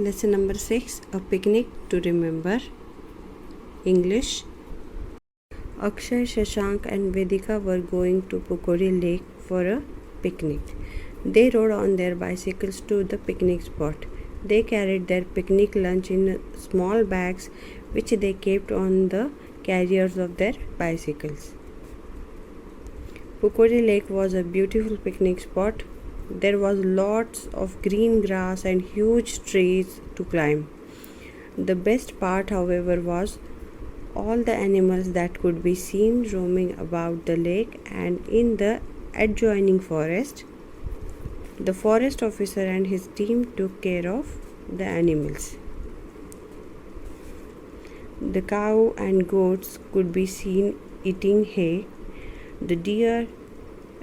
Lesson number 6, A Picnic to Remember. English. Akshay, Shashank and Vedika were going to Pukori Lake for a picnic. They rode on their bicycles to the picnic spot. They carried their picnic lunch in small bags which they kept on the carriers of their bicycles. Pukori Lake was a beautiful picnic spot. There was lots of green grass and huge trees to climb. The best part, however, was all the animals that could be seen roaming about the lake and in the adjoining forest. The forest officer and his team took care of the animals. The cow and goats could be seen eating hay. The deer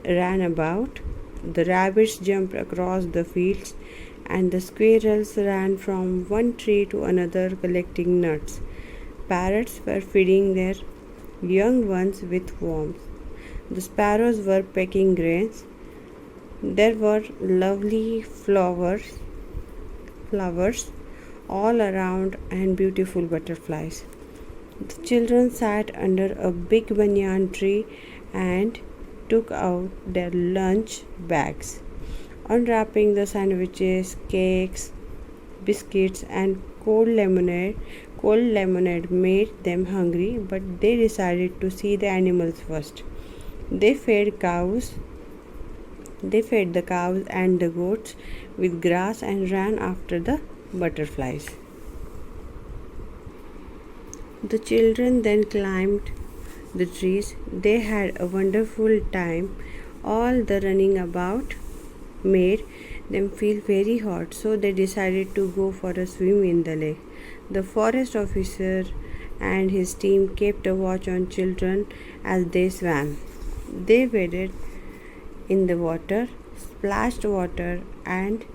ran about. The rabbits jumped across the fields, and the squirrels ran from one tree to another collecting nuts. Parrots were feeding their young ones with worms. The sparrows were pecking grains. There were lovely flowers all around and beautiful butterflies. The children sat under a big banyan tree and took out their lunch bags. Unwrapping the sandwiches, cakes, biscuits, and cold lemonade made them hungry, but they decided to see the animals first. They fed the cows and the goats with grass and ran after the butterflies. The children then climbed the trees. They had a wonderful time. All the running about made them feel very hot, so they decided to go for a swim in the lake. The forest officer and his team kept a watch on children as they swam. They waded in the water, splashed water and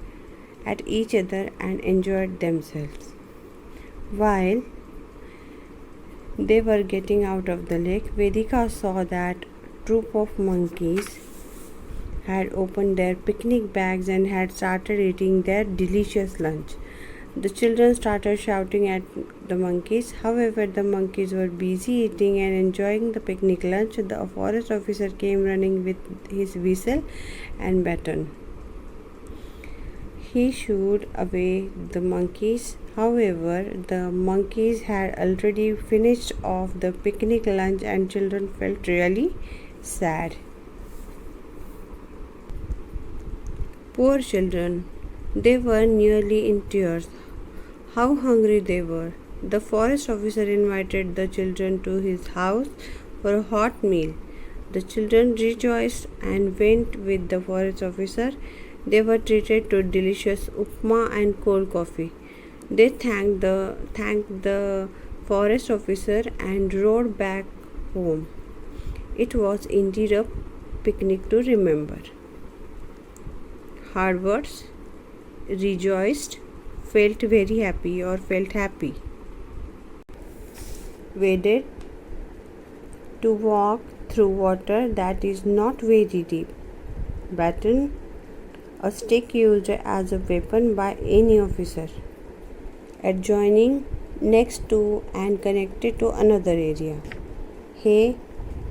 at each other and enjoyed themselves. While they were getting out of the lake, Vedika saw that troop of monkeys had opened their picnic bags and had started eating their delicious lunch. The children started shouting at the monkeys. However, the monkeys were busy eating and enjoying the picnic lunch. The forest officer came running with his whistle and baton. He shooed away the monkeys. However, the monkeys had already finished off the picnic lunch and children felt really sad. Poor children, they were nearly in tears. How hungry they were. The forest officer invited the children to his house for a hot meal. The children rejoiced and went with the forest officer. They were treated to delicious upma and cold coffee. They thanked the forest officer and rode back home. It was indeed a picnic to remember. Hard words, rejoiced, felt very happy or felt happy. Waded, to walk through water that is not very deep. Baton, a stick used as a weapon by any officer. Adjoining, next to and connected to another area. Hay,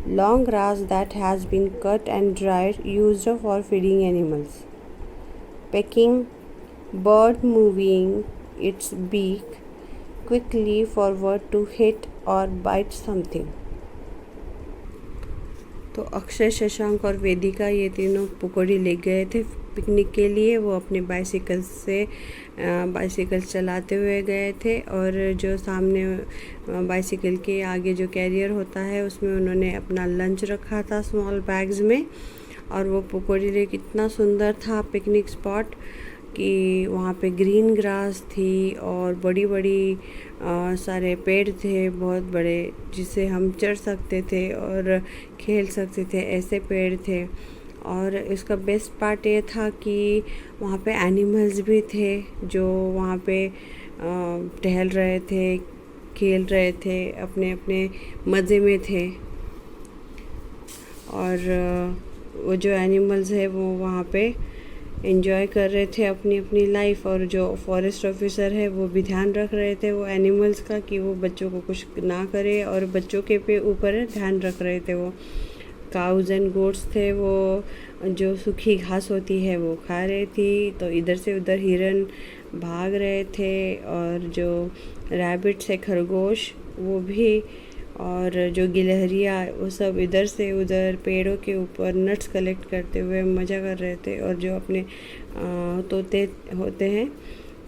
long grass that has been cut and dried, used for feeding animals. Pecking, bird moving its beak quickly forward to hit or bite something. तो अक्षय, शशांक और वेदिका ये तीनों पुकोरी ले गए थे picnic के लिए. वो अपने बाइसिकल चलाते हुए गए थे और जो सामने बाइसिकल के आगे जो कैरियर होता है उसमें उन्होंने अपना लंच रखा था स्मॉल बैग्स में. और वो पुकोरी लेक इतना सुंदर था पिकनिक स्पॉट कि वहाँ पे ग्रीन ग्रास थी और बड़ी बड़ी सारे पेड़ थे बहुत बड़े जिसे हम चढ़ सकते थे और खेल सकते थे, ऐसे पेड़ थे. और इसका बेस्ट पार्ट ये था कि वहाँ पे एनिमल्स भी थे जो वहाँ पे टहल रहे थे, खेल रहे थे, अपने अपने मज़े में थे. और वो जो एनिमल्स है वो वहाँ पे एंजॉय कर रहे थे अपनी अपनी लाइफ, और जो फॉरेस्ट ऑफिसर है वो भी ध्यान रख रहे थे वो एनिमल्स का कि वो बच्चों को कुछ ना करे, और बच्चों के पे ऊपर ध्यान रख रहे थे। वो काउज एंड गोट्स थे, वो जो सूखी घास होती है वो खा रही थी, तो इधर से उधर हिरन भाग रहे थे, और जो रैबिट्स है खरगोश वो भी, और जो गिलहरियाँ वो सब इधर से उधर पेड़ों के ऊपर नट्स कलेक्ट करते हुए मज़ा कर रहे थे। और जो अपने तोते होते हैं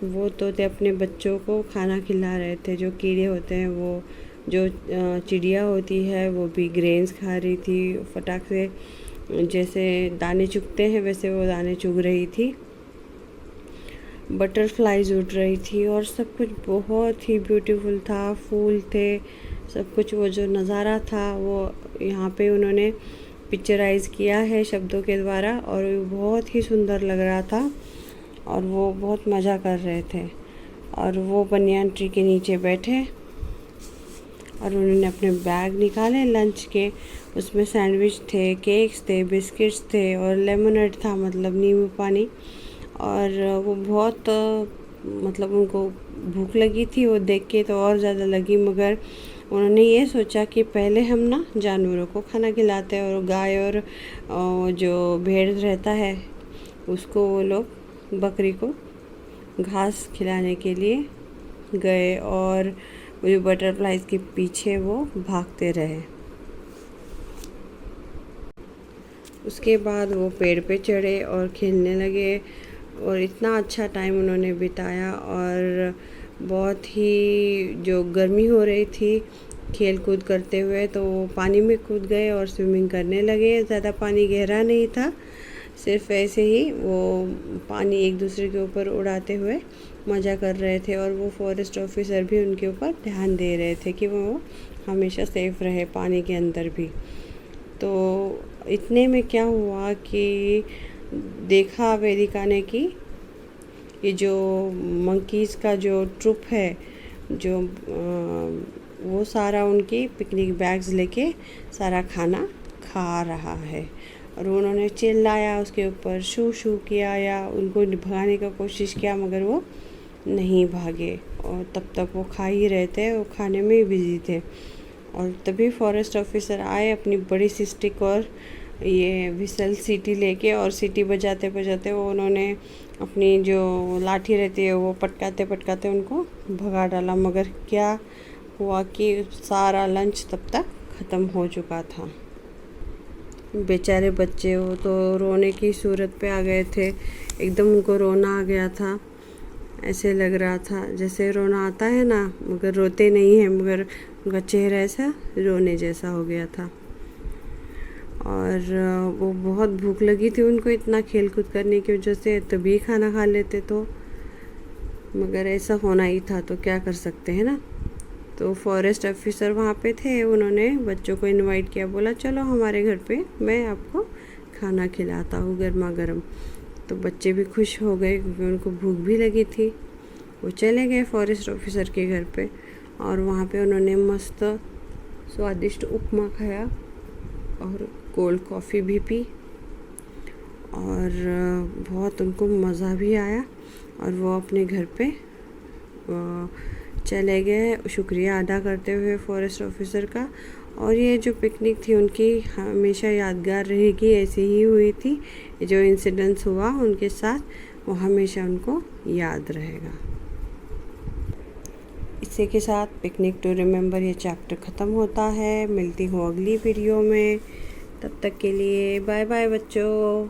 वो तोते अपने बच्चों को खाना खिला रहे थे। जो कीड़े होते हैं वो, जो चिड़िया होती है वो भी ग्रेन्स खा रही थी, फटाक से जैसे दाने चुगते हैं वैसे वो दाने चुग रही थी। बटरफ्लाइज उड़ रही थी, और सब कुछ बहुत ही ब्यूटीफुल था। फूल थे, सब कुछ वो जो नज़ारा था वो यहाँ पे उन्होंने पिक्चराइज़ किया है शब्दों के द्वारा, और वो बहुत ही सुंदर लग रहा था, और वो बहुत मज़ा कर रहे थे। और वो बनियान ट्री के नीचे बैठे, और उन्होंने अपने बैग निकाले लंच के, उसमें सैंडविच थे, केक्स थे, बिस्किट्स थे, और लेमनेड था, मतलब नींबू पानी। और वो बहुत मतलब उनको भूख लगी थी, वो देख के तो और ज़्यादा लगी, मगर उन्होंने ये सोचा कि पहले हम ना जानवरों को खाना खिलाते हैं, और गाय और जो भेड़ रहता है उसको वो लोग बकरी को घास खिलाने के लिए गए, और वो जो बटरफ्लाइज के पीछे वो भागते रहे। उसके बाद वो पेड़ पे चढ़े और खेलने लगे, और इतना अच्छा टाइम उन्होंने बिताया। और बहुत ही जो गर्मी हो रही थी खेल कूद करते हुए, तो वो पानी में कूद गए और स्विमिंग करने लगे। ज़्यादा पानी गहरा नहीं था, सिर्फ ऐसे ही वो पानी एक दूसरे के ऊपर उड़ाते हुए मज़ा कर रहे थे। और वो फॉरेस्ट ऑफिसर भी उनके ऊपर ध्यान दे रहे थे कि वो हमेशा सेफ रहे पानी के अंदर भी। तो इतने में क्या हुआ कि देखा अमेरिका ने कि ये जो मंकीज़ का जो ट्रुप है, जो वो सारा उनकी पिकनिक बैग्स लेके सारा खाना खा रहा है। और उन्होंने चिल्लाया उसके ऊपर, शू शू किया या उनको भगाने का कोशिश किया, मगर वो नहीं भागे, और तब तक वो खा ही रहे थे, वो खाने में ही बिजी थे। और तभी फॉरेस्ट ऑफिसर आए अपनी बड़ी सी स्टिक और ये विसल सीटी लेके, और सीटी बजाते बजाते वो उन्होंने अपनी जो लाठी रहती है वो पटकाते पटकाते उनको भगा डाला। मगर क्या हुआ कि सारा लंच तब तक ख़त्म हो चुका था। बेचारे बच्चे वो तो रोने की सूरत पे आ गए थे, एकदम उनको रोना आ गया था। ऐसे लग रहा था जैसे रोना आता है ना, मगर रोते नहीं हैं, मगर उनका चेहरा ऐसा रोने जैसा हो गया था। और वो बहुत भूख लगी थी उनको इतना खेल कूद करने की वजह से, तभी खाना खा लेते तो, मगर ऐसा होना ही था तो क्या कर सकते हैं ना। तो फॉरेस्ट ऑफिसर वहाँ पे थे, उन्होंने बच्चों को इनवाइट किया, बोला चलो हमारे घर पे मैं आपको खाना खिलाता हूँ गर्मा गर्म। तो बच्चे भी खुश हो गए क्योंकि उनको भूख भी लगी थी। वो चले गए फॉरेस्ट ऑफिसर के घर पे, और वहाँ पे उन्होंने मस्त स्वादिष्ट उपमा खाया और कोल्ड कॉफ़ी भी पी, और बहुत उनको मज़ा भी आया। और वो अपने घर पे चले गए शुक्रिया अदा करते हुए फॉरेस्ट ऑफिसर का। और ये जो पिकनिक थी उनकी हमेशा यादगार रहेगी, ऐसे ही हुई थी। जो इंसिडेंट्स हुआ उनके साथ वो हमेशा उनको याद रहेगा। इसी के साथ पिकनिक टू रिमेंबर ये चैप्टर ख़त्म होता है। मिलती हूँ अगली वीडियो में, तब तक के लिए बाय बाय बच्चों।